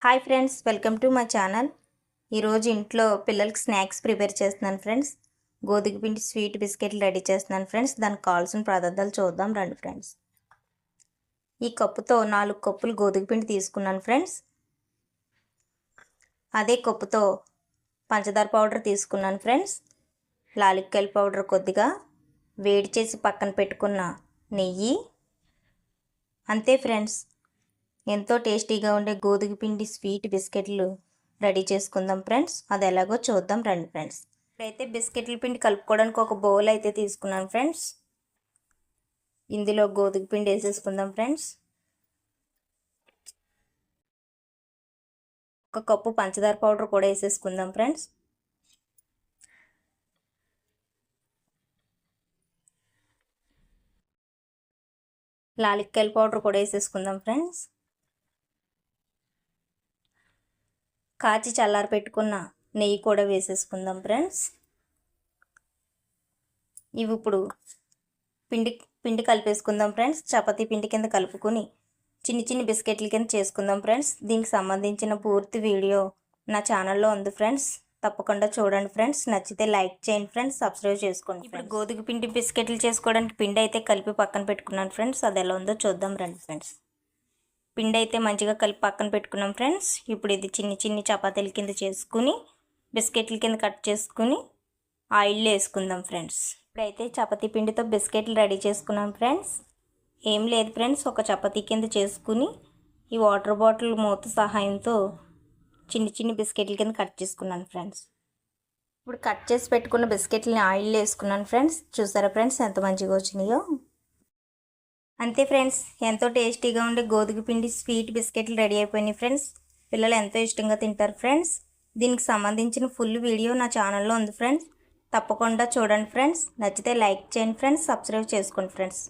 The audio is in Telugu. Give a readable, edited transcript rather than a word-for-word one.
Hi friends, welcome to my channel. ఈరోజు ఇంట్లో పిల్లలకి స్నాక్స్ ప్రిపేర్ చేస్తున్నాను ఫ్రెండ్స్. గోధుమ పిండి స్వీట్ బిస్కెట్లు రెడీ చేస్తున్నాను ఫ్రెండ్స్. దానికి కావాల్సిన పదార్థాలు చూద్దాం రండి ఫ్రెండ్స్. ఈ కప్పుతో 4 కప్పులు గోధుమ పిండి తీసుకున్నాను ఫ్రెండ్స్. అదే కప్పుతో పంచదార పౌడర్ తీసుకున్నాను ఫ్రెండ్స్. లాలిక్కాయల పౌడర్ కొద్దిగా, వేడి చేసి పక్కన పెట్టుకున్న నెయ్యి. అంతే ఫ్రెండ్స్, ఎంతో టేస్టీగా ఉండే గోధుమ పిండి స్వీట్ బిస్కెట్లు రెడీ చేసుకుందాం ఫ్రెండ్స్. అది ఎలాగో చూద్దాం రండి ఫ్రెండ్స్. ఇప్పుడైతే బిస్కెట్ల పిండి కలుపుకోవడానికి ఒక బౌల్ అయితే తీసుకున్నాను ఫ్రెండ్స్. ఇందులో గోధుమ పిండి వేసేసుకుందాం ఫ్రెండ్స్. ఒక కప్పు పంచదార పౌడర్ కూడా వేసేసుకుందాం ఫ్రెండ్స్. లాలిక్కాయల పౌడర్ కూడా వేసేసుకుందాం ఫ్రెండ్స్. కాచి చల్లారి పెట్టుకున్న నెయ్యి కూడా వేసేసుకుందాం ఫ్రెండ్స్. ఇవి ఇప్పుడు పిండి కలిపేసుకుందాం ఫ్రెండ్స్. చపాతీ పిండి కింద కలుపుకొని చిన్ని బిస్కెట్ల కింద చేసుకుందాం ఫ్రెండ్స్. దీనికి సంబంధించిన పూర్తి వీడియో నా ఛానల్లో ఉంది ఫ్రెండ్స్. తప్పకుండా చూడండి ఫ్రెండ్స్. నచ్చితే లైక్ చేయండి ఫ్రెండ్స్, సబ్స్క్రైబ్ చేసుకోండి. ఇప్పుడు గోధుమ పిండి బిస్కెట్లు చేసుకోవడానికి పిండి అయితే కలిపి పక్కన పెట్టుకున్నాను ఫ్రెండ్స్. అది ఎలా ఉందో చూద్దాం రండి ఫ్రెండ్స్. పిండి అయితే మంచిగా కలిపి పక్కన పెట్టుకున్నాం ఫ్రెండ్స్. ఇప్పుడు ఇది చిన్ని చపాతీల కింద చేసుకుని బిస్కెట్ల కింద కట్ చేసుకుని ఆయిల్లో వేసుకుందాం ఫ్రెండ్స్. ఇప్పుడైతే చపాతీ పిండితో బిస్కెట్లు రెడీ చేసుకున్నాం ఫ్రెండ్స్. ఏం లేదు ఫ్రెండ్స్, ఒక చపాతీ కింద చేసుకుని ఈ వాటర్ బాటిల్ మూత సహాయంతో చిన్ని బిస్కెట్ల కింద కట్ చేసుకున్నాను ఫ్రెండ్స్. ఇప్పుడు కట్ చేసి పెట్టుకున్న బిస్కెట్లని ఆయిల్లో వేసుకున్నాను ఫ్రెండ్స్. చూసారా ఫ్రెండ్స్ ఎంత మంచిగా వచ్చినాయో. అంతే ఫ్రెండ్స్, ఎంతో టేస్టీగా ఉండే గోధుమ పిండి స్వీట్ బిస్కెట్లు రెడీ అయిపోయినాయి ఫ్రెండ్స్. పిల్లలు ఎంతో ఇష్టంగా తింటారు ఫ్రెండ్స్. దీనికి సంబంధించిన ఫుల్ వీడియో నా ఛానల్లో ఉంది ఫ్రెండ్స్. తప్పకుండా చూడండి ఫ్రెండ్స్. నచ్చితే లైక్ చేయండి ఫ్రెండ్స్, సబ్స్క్రైబ్ చేసుకోండి ఫ్రెండ్స్.